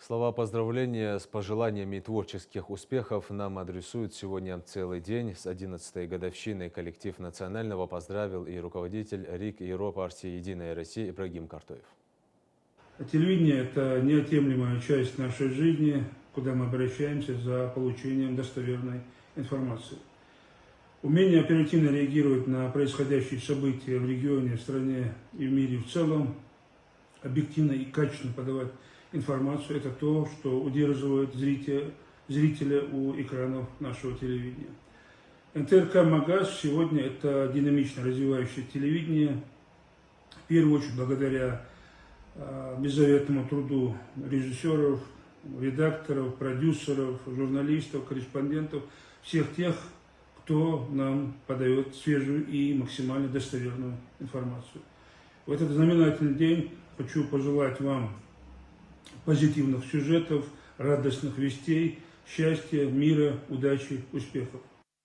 Слова поздравления с пожеланиями творческих успехов нам адресуют сегодня целый день. С 11-й годовщиной коллектив национального поздравил и руководитель РИК ИРО партии «Единая Россия» Ибрагим Картоев. Телевидение – это неотъемлемая часть нашей жизни, куда мы обращаемся за получением достоверной информации. Умение оперативно реагировать на происходящие события в регионе, в стране и в мире в целом, объективно и качественно подавать информацию – это то, что удерживает зрителя у экранов нашего телевидения. НТРК «Магаз» сегодня – это динамично развивающее телевидение, в первую очередь благодаря беззаветному труду режиссеров, редакторов, продюсеров, журналистов, корреспондентов, всех тех, кто нам подает свежую и максимально достоверную информацию. В этот знаменательный день хочу пожелать вам позитивных сюжетов, радостных вестей, счастья, мира, удачи, успехов.